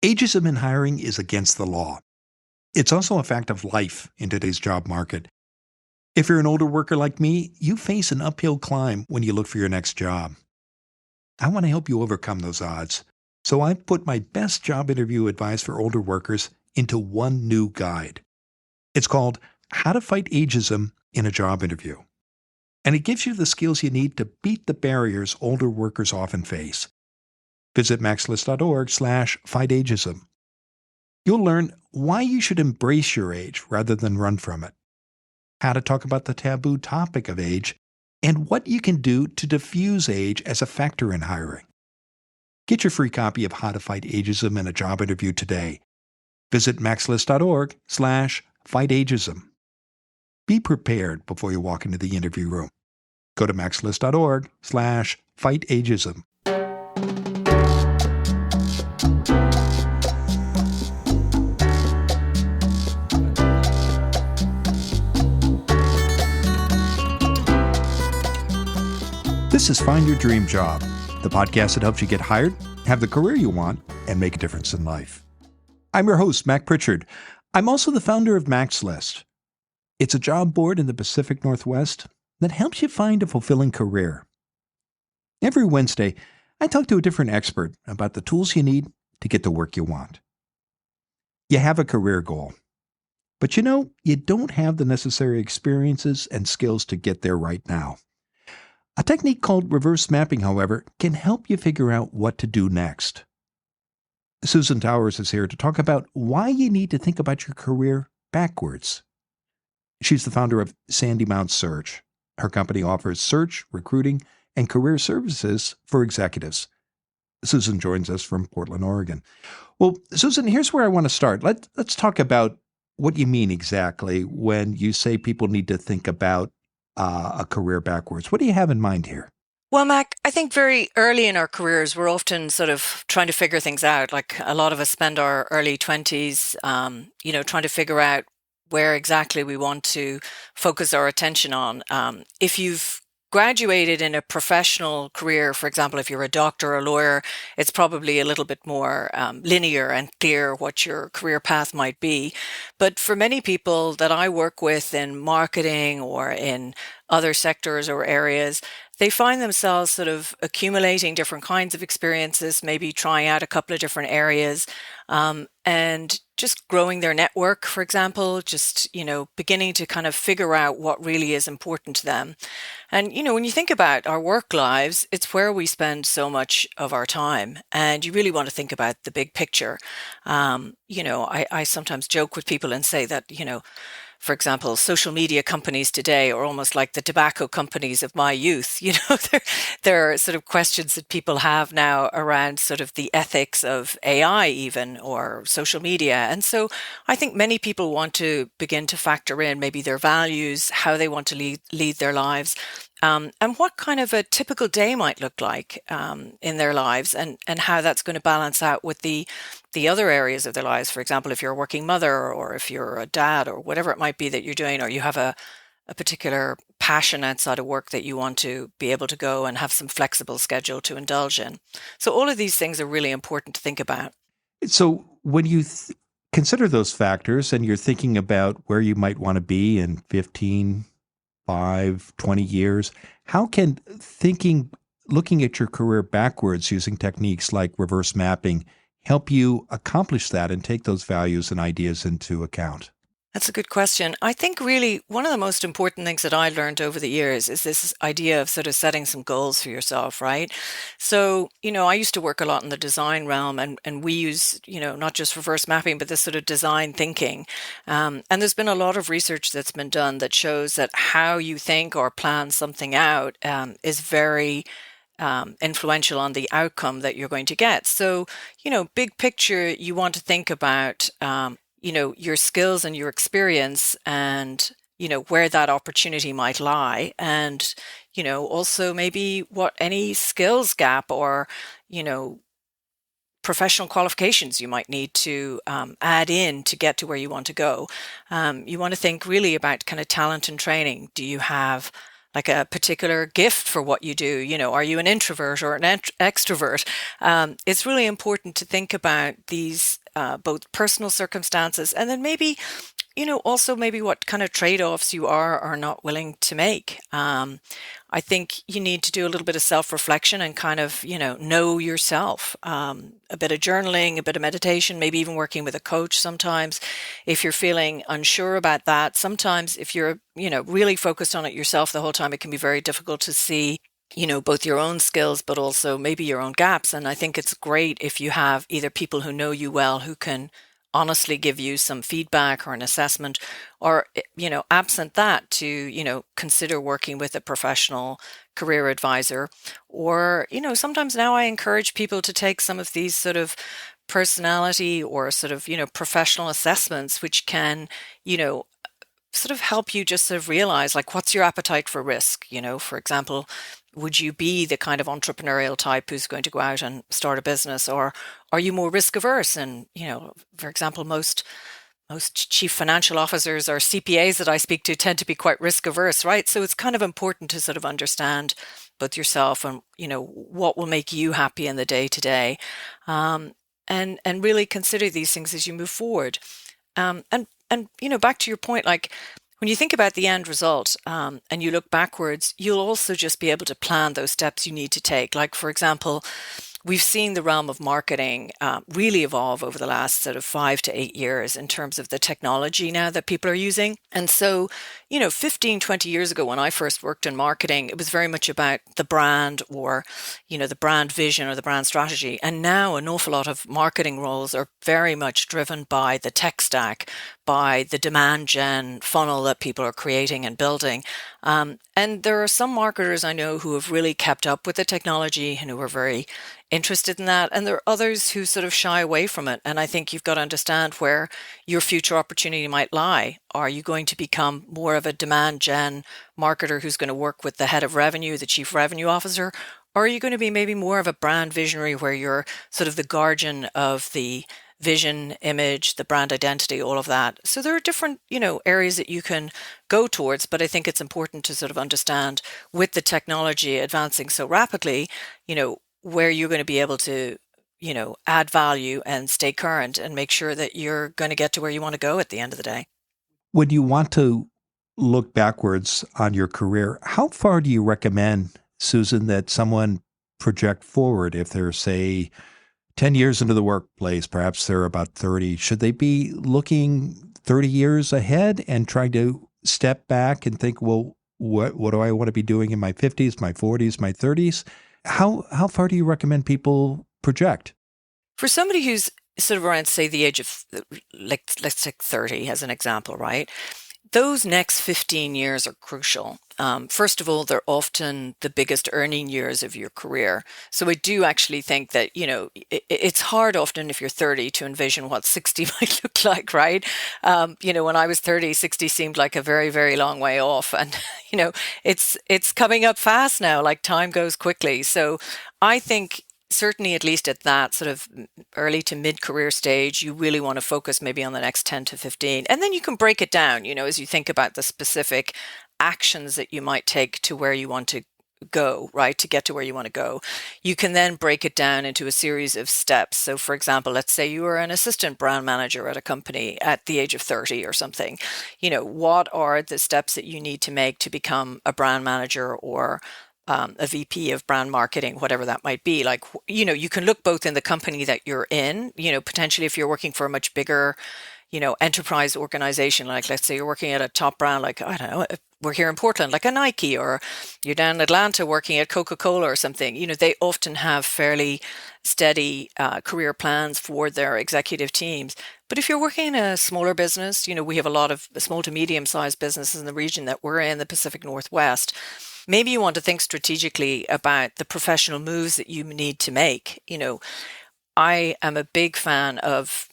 Ageism in hiring is against the law. It's also a fact of life in today's job market. If you're an older worker like me, you face an uphill climb when you look for your next job. I want to help you overcome those odds. So I've put my best job interview advice for older workers into one new guide. It's called How to Fight Ageism in a Job Interview. And it gives you the skills you need to beat the barriers older workers often face. Visit maxlist.org/fightageism. You'll learn why you should embrace your age rather than run from it, how to talk about the taboo topic of age, and what you can do to diffuse age as a factor in hiring. Get your free copy of How to Fight Ageism in a Job Interview today. Visit maxlist.org/fightageism. Be prepared before you walk into the interview room. Go to maxlist.org/fightageism. This is Find Your Dream Job, the podcast that helps you get hired, have the career you want, and make a difference in life. I'm your host, Mac Pritchard. I'm also the founder of MaxList. It's a job board in the Pacific Northwest that helps you find a fulfilling career. Every Wednesday, I talk to a different expert about the tools you need to get the work you want. You have a career goal, but you don't have the necessary experiences and skills to get there right now. A technique called reverse mapping, however, can help you figure out what to do next. Susan Towers is here to talk about why you need to think about your career backwards. She's the founder of Sandy Mount Search. Her company offers search, recruiting, and career services for executives. Susan joins us from Portland, Oregon. Well, Susan, here's where I want to start. Let's talk about what you mean exactly when you say people need to think about a career backwards. What do you have in mind here? Well, Mac, I think very early in our careers, we're often sort of trying to figure things out. Like a lot of us spend our early 20s, trying to figure out where exactly we want to focus our attention on. If you've graduated in a professional career, for example, if you're a doctor or a lawyer, it's probably a little bit more linear and clear what your career path might be. But for many people that I work with in marketing or in other sectors or areas, they find themselves sort of accumulating different kinds of experiences, maybe trying out a couple of different areas, and just growing their network, for example, just, beginning to kind of figure out what really is important to them. And, when you think about our work lives, it's where we spend so much of our time. And you really want to think about the big picture. I sometimes joke with people and say that, for example, social media companies today are almost like the tobacco companies of my youth. There are sort of questions that people have now around sort of the ethics of AI even, or social media. And so I think many people want to begin to factor in maybe their values, how they want to lead their lives, and what kind of a typical day might look like in their lives, and how that's going to balance out with the other areas of their lives. For example, if you're a working mother, or if you're a dad, or whatever it might be that you're doing, or you have a particular passion outside of work that you want to be able to go and have some flexible schedule to indulge in. So all of these things are really important to think about. So when you consider those factors and you're thinking about where you might want to be in 15, 5, 20 years, how can looking at your career backwards using techniques like reverse mapping help you accomplish that and take those values and ideas into account? That's a good question. I think really one of the most important things that I learned over the years is this idea of sort of setting some goals for yourself, right? So, I used to work a lot in the design realm, and we use, not just reverse mapping, but this sort of design thinking. And there's been a lot of research that's been done that shows that how you think or plan something out is very influential on the outcome that you're going to get. So, big picture, you want to think about your skills and your experience, and, where that opportunity might lie. And, also maybe what any skills gap or, professional qualifications you might need to add in to get to where you want to go. You want to think really about kind of talent and training. Do you have like a particular gift for what you do? Are you an introvert or an extrovert? It's really important to think about these both personal circumstances and then maybe also maybe what kind of trade-offs you are or not willing to make. I think you need to do a little bit of self-reflection and kind of, know yourself. A bit of journaling, a bit of meditation, maybe even working with a coach sometimes. If you're feeling unsure about that, sometimes if you're, really focused on it yourself the whole time, it can be very difficult to see both your own skills, but also maybe your own gaps. And I think it's great if you have either people who know you well, who can honestly give you some feedback or an assessment, or, absent that, to, consider working with a professional career advisor. Or, sometimes now I encourage people to take some of these sort of personality or sort of, professional assessments, which can, sort of help you just sort of realize, like, what's your appetite for risk? For example, would you be the kind of entrepreneurial type who's going to go out and start a business, or are you more risk averse? And, for example, most chief financial officers or CPAs that I speak to tend to be quite risk averse, right? So it's kind of important to sort of understand both yourself and, what will make you happy in the day to day, and really consider these things as you move forward. And back to your point, like, when you think about the end result, and you look backwards, you'll also just be able to plan those steps you need to take. Like, for example, we've seen the realm of marketing really evolve over the last sort of 5 to 8 years in terms of the technology now that people are using. And so, 15, 20 years ago, when I first worked in marketing, it was very much about the brand or, the brand vision or the brand strategy. And now an awful lot of marketing roles are very much driven by the tech stack, by the demand gen funnel that people are creating and building. And there are some marketers I know who have really kept up with the technology and who are very interested in that. And there are others who sort of shy away from it. And I think you've got to understand where your future opportunity might lie. Are you going to become more of a demand gen marketer who's going to work with the head of revenue, the chief revenue officer? Or are you going to be maybe more of a brand visionary where you're sort of the guardian of the vision, image, the brand identity, all of that? So there are different, areas that you can go towards, but I think it's important to sort of understand, with the technology advancing so rapidly, where you're going to be able to, add value and stay current and make sure that you're going to get to where you want to go at the end of the day. When you want to look backwards on your career, how far do you recommend, Susan, that someone project forward? If they're, say, 10 years into the workplace, perhaps they're about 30, should they be looking 30 years ahead and trying to step back and think, well, what do I want to be doing in my 50s, my 40s, my 30s? How far do you recommend people project? For somebody who's sort of around, say, the age of, like, let's take 30 as an example, right? Those next 15 years are crucial. First of all, they're often the biggest earning years of your career. So I do actually think that, it's hard often if you're 30 to envision what 60 might look like, right? When I was 30, 60 seemed like a very, very long way off. And, it's coming up fast now, like time goes quickly. So I think certainly, at least at that sort of early to mid-career stage, you really want to focus maybe on the next 10 to 15. And then you can break it down, as you think about the specific actions that you might take to where you want to go, right? To get to where you want to go. You can then break it down into a series of steps. So, for example, let's say you are an assistant brand manager at a company at the age of 30 or something. What are the steps that you need to make to become a brand manager or a VP of brand marketing, whatever that might be? Like, you can look both in the company that you're in, potentially if you're working for a much bigger, enterprise organization, like let's say you're working at a top brand, like, I don't know, we're here in Portland, like a Nike, or you're down in Atlanta working at Coca-Cola or something. They often have fairly steady career plans for their executive teams. But if you're working in a smaller business, we have a lot of small to medium-sized businesses in the region that we're in, the Pacific Northwest. Maybe you want to think strategically about the professional moves that you need to make. I am a big fan of,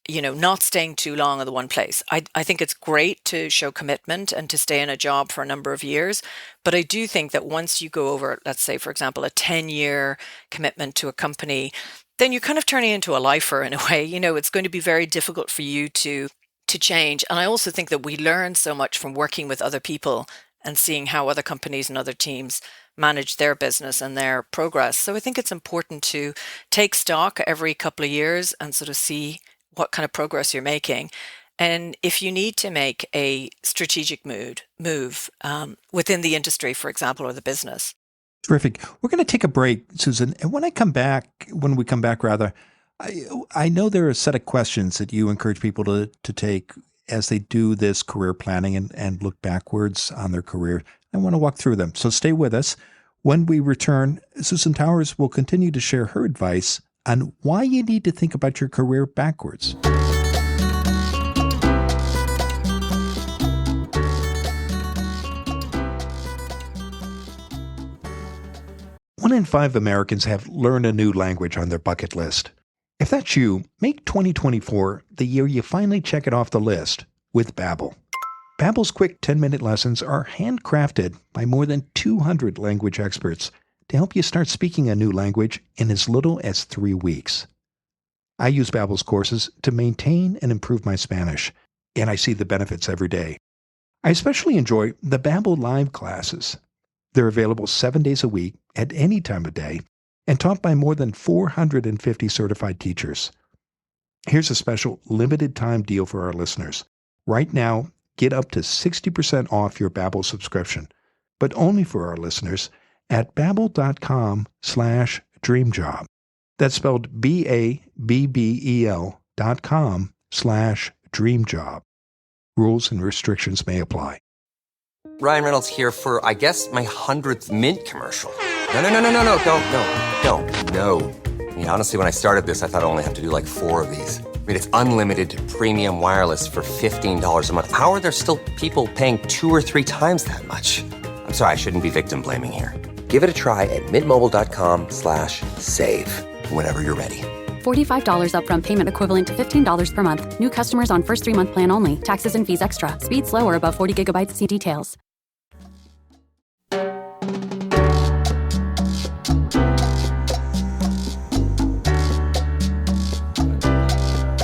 not staying too long in the one place. I think it's great to show commitment and to stay in a job for a number of years. But I do think that once you go over, let's say, for example, a 10-year commitment to a company, then you're kind of turning into a lifer in a way. It's going to be very difficult for you to change. And I also think that we learn so much from working with other people and seeing how other companies and other teams manage their business and their progress. So I think it's important to take stock every couple of years and sort of see what kind of progress you're making. And if you need to make a strategic move within the industry, for example, or the business. Terrific. We're going to take a break, Susan. And when we come back, I know there are a set of questions that you encourage people to take as they do this career planning and look backwards on their career. I want to walk through them. So stay with us. When we return, Susan Towers will continue to share her advice on why you need to think about your career backwards. One in 5 Americans have learned a new language on their bucket list. If that's you, make 2024 the year you finally check it off the list with Babbel. Babbel's quick 10-minute lessons are handcrafted by more than 200 language experts to help you start speaking a new language in as little as 3 weeks. I use Babbel's courses to maintain and improve my Spanish, and I see the benefits every day. I especially enjoy the Babbel Live classes. They're available 7 days a week at any time of day and taught by more than 450 certified teachers. Here's a special limited time deal for our listeners. Right now, get up to 60% off your Babbel subscription, but only for our listeners at babbel.com/dreamjob. That's spelled BABBEL.com/dreamjob. Rules and restrictions may apply. Ryan Reynolds here for, I guess, my 100th Mint commercial. No, don't. I mean, honestly, when I started this, I thought I only have to do like 4 of these. I mean, it's unlimited premium wireless for $15 a month. How are there still people paying 2 or 3 times that much? I'm sorry, I shouldn't be victim blaming here. Give it a try at mintmobile.com/save. Whenever you're ready. $45 upfront payment equivalent to $15 per month. New customers on first 3-month plan only. Taxes and fees extra. Speed slower above 40 gigabytes. See details.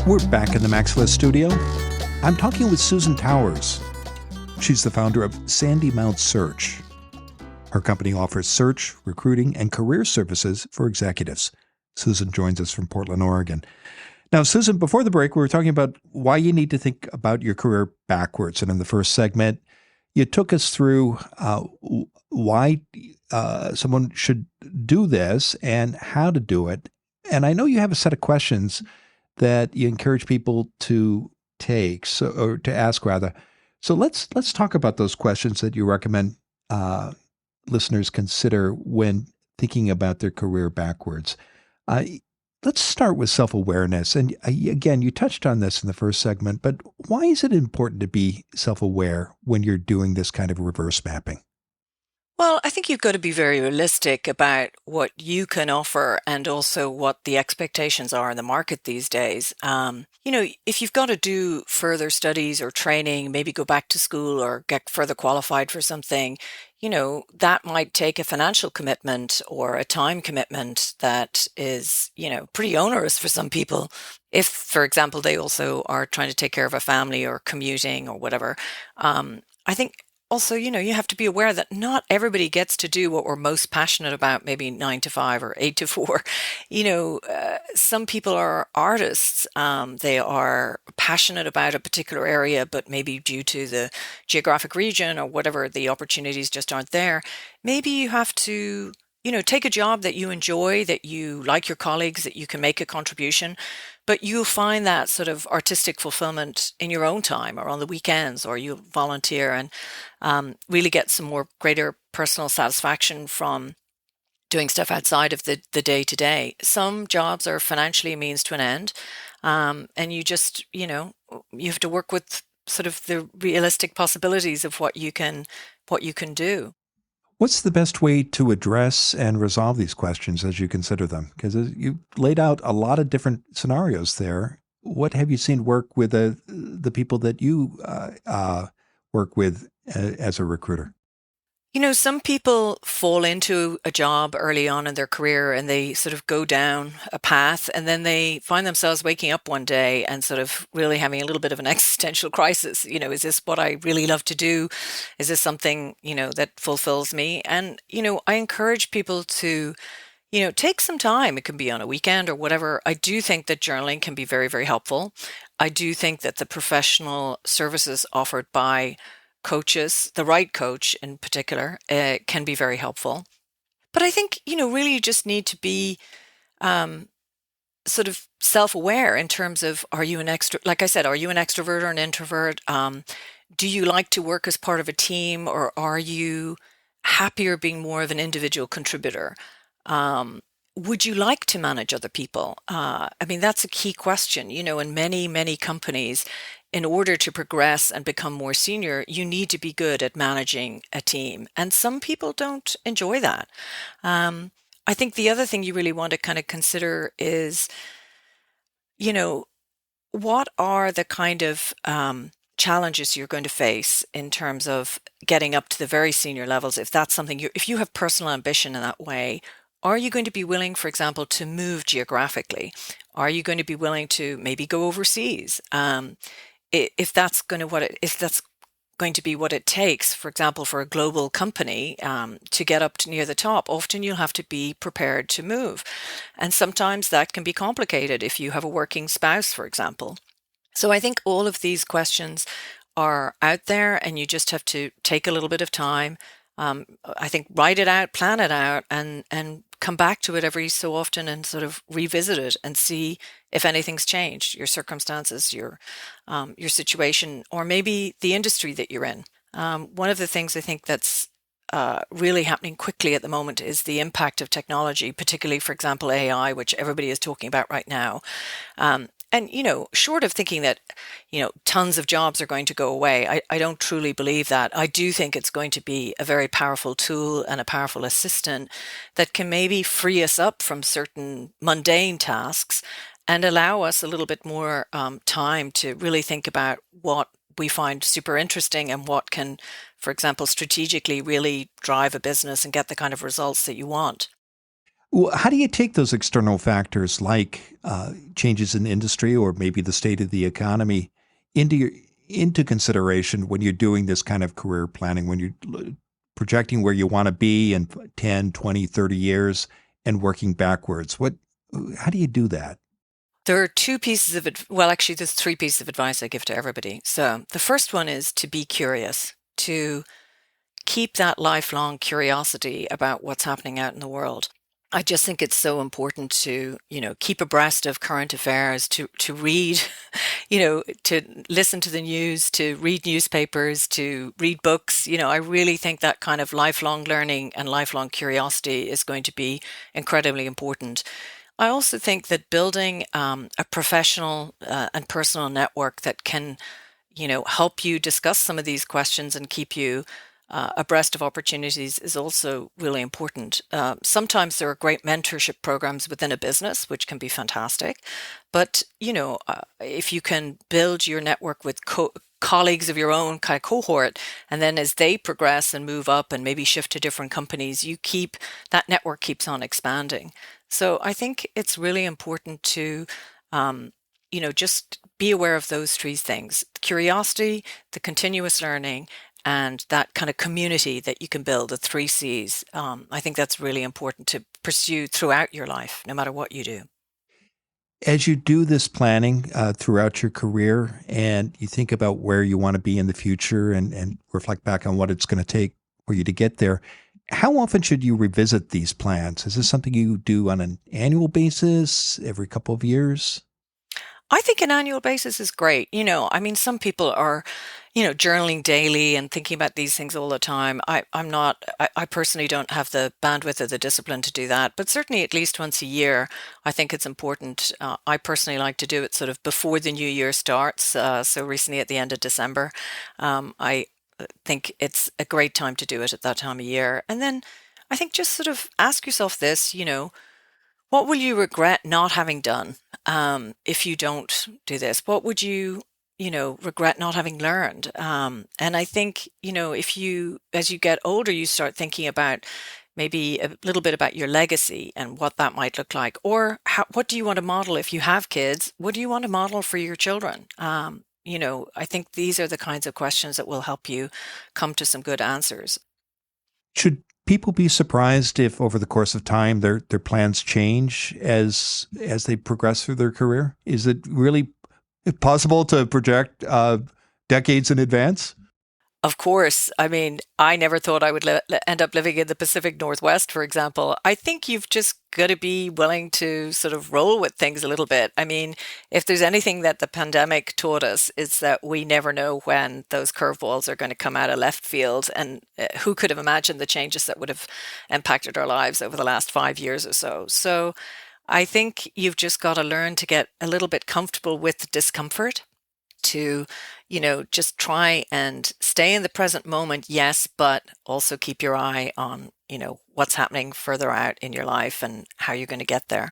We're back in the Max List studio. I'm talking with Susan Towers. She's the founder of Sandy Mount Search. Her company offers search, recruiting, and career services for executives. Susan joins us from Portland, Oregon. Now, Susan, before the break, we were talking about why you need to think about your career backwards. And in the first segment, you took us through why someone should do this and how to do it. And I know you have a set of questions that you encourage people to take, or to ask rather. So let's talk about those questions that you recommend listeners consider when thinking about their career backwards. Let's start with self-awareness. And again, you touched on this in the first segment, but why is it important to be self-aware when you're doing this kind of reverse mapping? Well, I think you've got to be very realistic about what you can offer and also what the expectations are in the market these days. If you've got to do further studies or training, maybe go back to school or get further qualified for something, that might take a financial commitment or a time commitment that is, pretty onerous for some people. If, for example, they also are trying to take care of a family or commuting or whatever. I think also, you have to be aware that not everybody gets to do what we're most passionate about, maybe 9 to 5 or 8 to 4. Some people are artists. They are passionate about a particular area, but maybe due to the geographic region or whatever, the opportunities just aren't there. Maybe you have to, take a job that you enjoy, that you like your colleagues, that you can make a contribution, but you'll find that sort of artistic fulfillment in your own time or on the weekends, or you volunteer and really get some more greater personal satisfaction from doing stuff outside of the day-to-day. Some jobs are financially a means to an end, and you just, you have to work with sort of the realistic possibilities of what you can do. What's the best way to address and resolve these questions as you consider them? Because you laid out a lot of different scenarios there. What have you seen work with the people that you work with as a recruiter? Some people fall into a job early on in their career and they sort of go down a path and then they find themselves waking up one day and sort of really having a little bit of an existential crisis. Is this what I really love to do? Is this something, that fulfills me? And, I encourage people to, take some time. It can be on a weekend or whatever. I do think that journaling can be very, very helpful. I do think that the professional services offered by coaches, the right coach in particular, can be very helpful. But I think, really you just need to be um, sort of self-aware in terms of, are you an like I said, are you an extrovert or an introvert? Do you like to work as part of a team, or are you happier being more of an individual contributor? Would you like to manage other people? I mean, that's a key question. In many, many companies, in order to progress and become more senior, you need to be good at managing a team. And some people don't enjoy that. I think the other thing you really want to kind of consider is, you know, what are the kind of challenges you're going to face in terms of getting up to the very senior levels? If that's something if you have personal ambition in that way, are you going to be willing, for example, to move geographically? Are you going to be willing to maybe go overseas? If that's if that's going to be what it takes, for example, for a global company to get up to near the top, often you'll have to be prepared to move. And sometimes that can be complicated if you have a working spouse, for example. So I think all of these questions are out there and you just have to take a little bit of time. I think write it out, plan it out, and come back to it every so often and sort of revisit it and see if anything's changed, your circumstances, your situation, or maybe the industry that you're in. One of the things I think that's really happening quickly at the moment is the impact of technology, particularly, for example, AI, which everybody is talking about right now. And, short of thinking that, tons of jobs are going to go away, I don't truly believe that. I do think it's going to be a very powerful tool and a powerful assistant that can maybe free us up from certain mundane tasks and allow us a little bit more time to really think about what we find super interesting and what can, for example, strategically really drive a business and get the kind of results that you want. Well, how do you take those external factors like changes in industry or maybe the state of the economy into consideration when you're doing this kind of career planning, when you're projecting where you want to be in 10, 20, 30 years and working backwards? How do you do that? There are two pieces of well, actually, there's three pieces of advice I give to everybody. So the first one is to be curious, to keep that lifelong curiosity about what's happening out in the world. I just think it's so important to, keep abreast of current affairs, to read, to listen to the news, to read newspapers, to read books. I really think that kind of lifelong learning and lifelong curiosity is going to be incredibly important. I also think that building a professional and personal network that can, help you discuss some of these questions and keep you abreast of opportunities is also really important. Sometimes there are great mentorship programs within a business, which can be fantastic. But, if you can build your network with colleagues of your own kind of cohort, and then as they progress and move up and maybe shift to different companies, that network keeps on expanding. So I think it's really important to, just be aware of those three things: curiosity, the continuous learning, and that kind of community that you can build, the three C's. I think that's really important to pursue throughout your life, no matter what you do. As you do this planning throughout your career and you think about where you want to be in the future and reflect back on what it's going to take for you to get there, how often should you revisit these plans? Is this something you do on an annual basis, every couple of years? I think an annual basis is great. I mean, some people are, journaling daily and thinking about these things all the time. I'm not, I personally don't have the bandwidth or the discipline to do that, but certainly at least once a year, I think it's important. I personally like to do it sort of before the new year starts. So recently at the end of December, I think it's a great time to do it at that time of year. And then I think just sort of ask yourself this, what will you regret not having done if you don't do this? What would you, regret not having learned. And I think, if as you get older, you start thinking about maybe a little bit about your legacy and what that might look like, or what do you want to model if you have kids? What do you want to model for your children? I think these are the kinds of questions that will help you come to some good answers. Should people be surprised if over the course of time their plans change as they progress through their career? Is it really possible to project decades in advance? Of course. I mean, I never thought I would end up living in the Pacific Northwest, for example. I think you've just got to be willing to sort of roll with things a little bit. I mean, if there's anything that the pandemic taught us, it's that we never know when those curveballs are going to come out of left field. And who could have imagined the changes that would have impacted our lives over the last 5 years or so? So I think you've just got to learn to get a little bit comfortable with the discomfort, to just try and stay in the present moment, yes, but also keep your eye on what's happening further out in your life and how you're going to get there.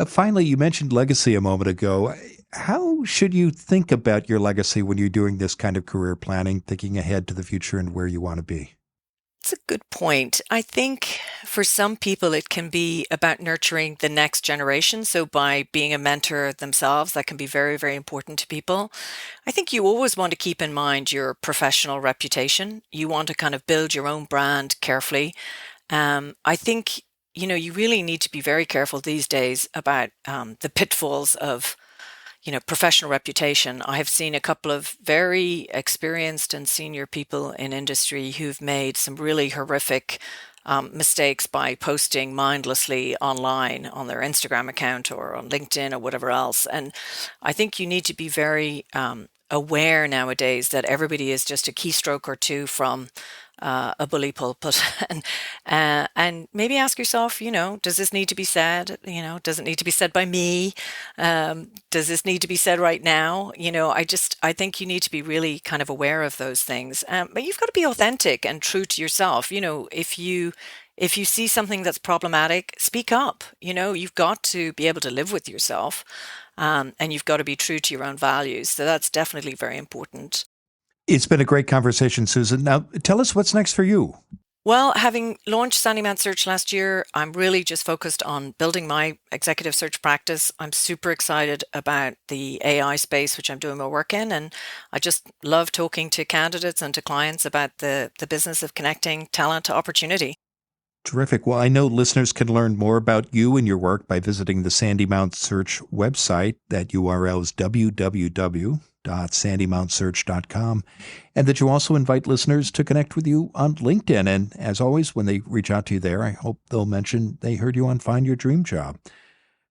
Finally, you mentioned legacy a moment ago. How should you think about your legacy when you're doing this kind of career planning, thinking ahead to the future and where you want to be? It's a good point. I think for some people, it can be about nurturing the next generation. So by being a mentor themselves, that can be very, very important to people. I think you always want to keep in mind your professional reputation. You want to kind of build your own brand carefully. I think, you really need to be very careful these days about the pitfalls of professional reputation. I have seen a couple of very experienced and senior people in industry who've made some really horrific mistakes by posting mindlessly online on their Instagram account or on LinkedIn or whatever else. And I think you need to be very aware nowadays that everybody is just a keystroke or two from a bully pulpit, and maybe ask yourself, does this need to be said? Does it need to be said by me? Does this need to be said right now? I think you need to be really kind of aware of those things. But you've got to be authentic and true to yourself. If you see something that's problematic, speak up. You've got to be able to live with yourself, and you've got to be true to your own values. So that's definitely very important. It's been a great conversation, Susan. Now, tell us what's next for you. Well, having launched Sandymount Search last year, I'm really just focused on building my executive search practice. I'm super excited about the AI space, which I'm doing my work in. And I just love talking to candidates and to clients about the business of connecting talent to opportunity. Terrific. Well, I know listeners can learn more about you and your work by visiting the Sandymount Search website. That URL is www.sandymountsearch.com, and that you also invite listeners to connect with you on LinkedIn. And as always, when they reach out to you there, I hope they'll mention they heard you on Find Your Dream Job.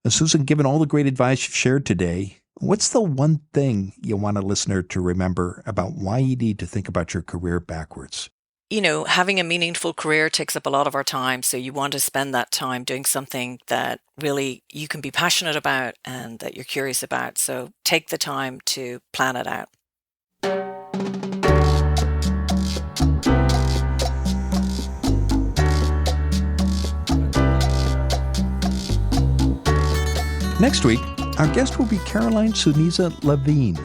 Now, Susan, given all the great advice you've shared today, what's the one thing you want a listener to remember about why you need to think about your career backwards? Having a meaningful career takes up a lot of our time. So you want to spend that time doing something that really you can be passionate about and that you're curious about. So take the time to plan it out. Next week, our guest will be Caroline Suniza Levine.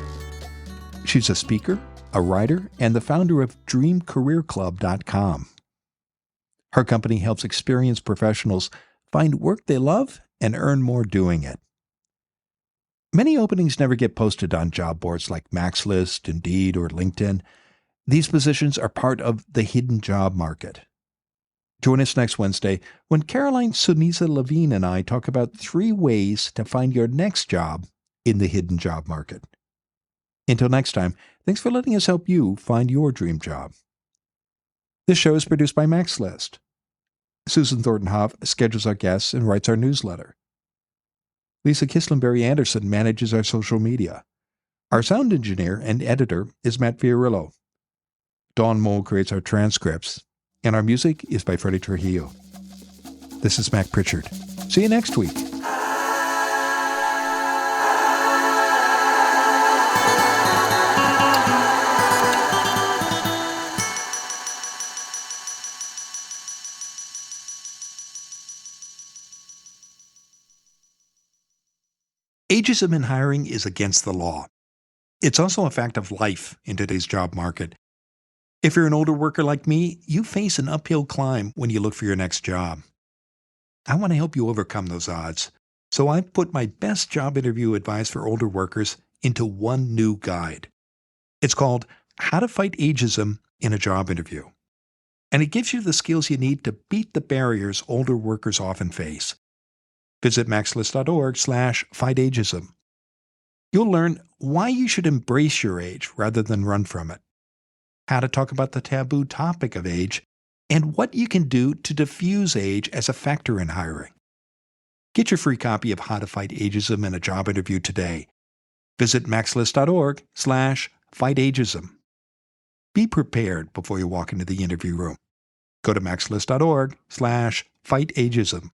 She's a speaker, a writer, and the founder of DreamCareerClub.com. Her company helps experienced professionals find work they love and earn more doing it. Many openings never get posted on job boards like MaxList, Indeed, or LinkedIn. These positions are part of the hidden job market. Join us next Wednesday when Caroline Suniza Levine and I talk about 3 ways to find your next job in the hidden job market. Until next time, thanks for letting us help you find your dream job. This show is produced by MaxList. Susan Thornton-Hoff schedules our guests and writes our newsletter. Lisa Kislenberry Anderson manages our social media. Our sound engineer and editor is Matt Fiorillo. Dawn Mole creates our transcripts, and our music is by Freddie Trujillo. This is Mac Pritchard. See you next week. Ageism in hiring is against the law. It's also a fact of life in today's job market. If you're an older worker like me, you face an uphill climb when you look for your next job. I want to help you overcome those odds. So I've put my best job interview advice for older workers into one new guide. It's called How to Fight Ageism in a Job Interview. And it gives you the skills you need to beat the barriers older workers often face. Visit maxlist.org/fightageism. You'll learn why you should embrace your age rather than run from it, how to talk about the taboo topic of age, and what you can do to diffuse age as a factor in hiring. Get your free copy of How to Fight Ageism in a Job Interview today. Visit maxlist.org/fightageism. Be prepared before you walk into the interview room. Go to maxlist.org/fightageism.